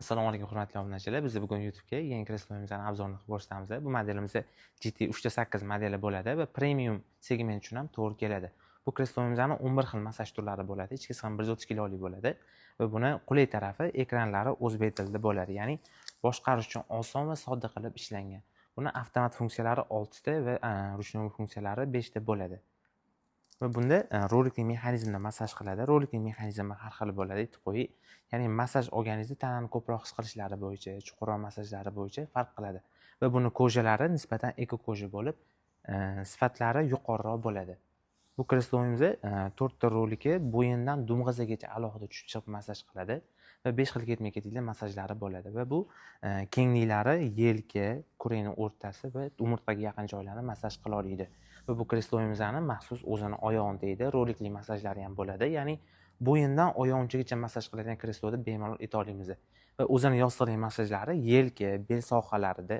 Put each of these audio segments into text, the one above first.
Assalomu alaykum hurmatli obunachilar. Biz bugun YouTube'ga yangi kreslomizni obzorini qilib ko'rsatamiz. Bu modelimiz GT 3.8 modeli bo'ladi va premium segment uchun ham to'g'ri keladi. Bu kreslomizning 11 xil massaj turlari bo'ladi. Ichki ham 130 kilolik bo'ladi va buni qulay tarafi ekranlari o'zbek tilida bo'ladi. Ya'ni boshqarish uchun oson va sodda qilib ishlangan. Buni avtomat funksiyalari 6 ta va ruchnoy funksiyalari 5 ta bo'ladi. Va bunda rolikli mexanizmda massaj qiladi. Rolikli mexanizmi har xil bo'ladi, qo'yi. Ya'ni massaj organizmda tanani ko'proq his qilishlari bo'yicha, chuqurroq massajlari bo'yicha farq qiladi. Va buni ko'jalari nisbatan eko koja bo'lib, sifatlari yuqoriroq bo'ladi. Bu kreslomizda 4 ta roliki bo'yindan dumg'izagacha alohida tushib chiqib massaj qiladi va 5 xil ketma-ketlikda massajlari bo'ladi. Va bu kengliklari yelka, kurakning o'rtasi va umurtqaga yaqin joylarni massaj qila oladi. Va bu kreslomizning maxsus o'zini oyog'ini deydi, rolikli massajlari ham bo'ladi. Ya'ni bo'yindan oyog'unchaga massaj qiladigan kresloda bemalol eta olamiz. Va o'zini yostiqli massajlari yelka, bel sohalarida,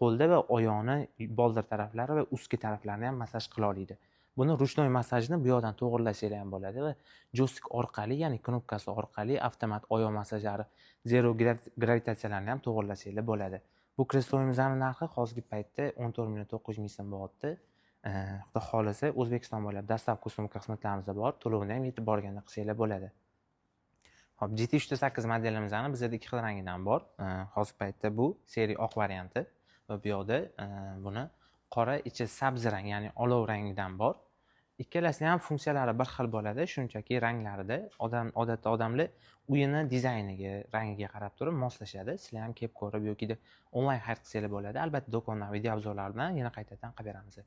qo'lda va oyoqni boldir taraflari va ustki taraflarini ham massaj qila oladi. Buni ruchnoy massajni bu yoqdan to'g'irlasanglar ham bo'ladi va joystik orqali, ya'ni knopkasi orqali avtomat oyoq massajlari, zero gravitatsiyalarni ham to'g'irlasanglar bo'ladi. Bu kreslomizning narxi hozirgi paytda 14 900 ming so'm bo'lyapti. Xudo xolisa O'zbekiston bo'ylab dastlabki sumka xizmatlarimizda bor, to'lovni ham yetib borganda qilsanglar bo'ladi. Hop, GT 3.8 modelimizning bizda ikki xil rangidan bor. Hozirgi paytda bu seriya oq varianti va bu yoqda buni qora ichi sabzi rang, ya'ni olov rangidan bor. Ikkalasi ham funksiyalari bir xil bo'ladi, shunchaki ranglarida odatda odamlar uyini dizayniga, rangiga qarab turib moslashadi. Sizlar ham kelib ko'rib yoki onlayn xarid qilsanglar bo'ladi. Albatta do'kondan video obzorlar bilan yana qaytadan qilib beramiz.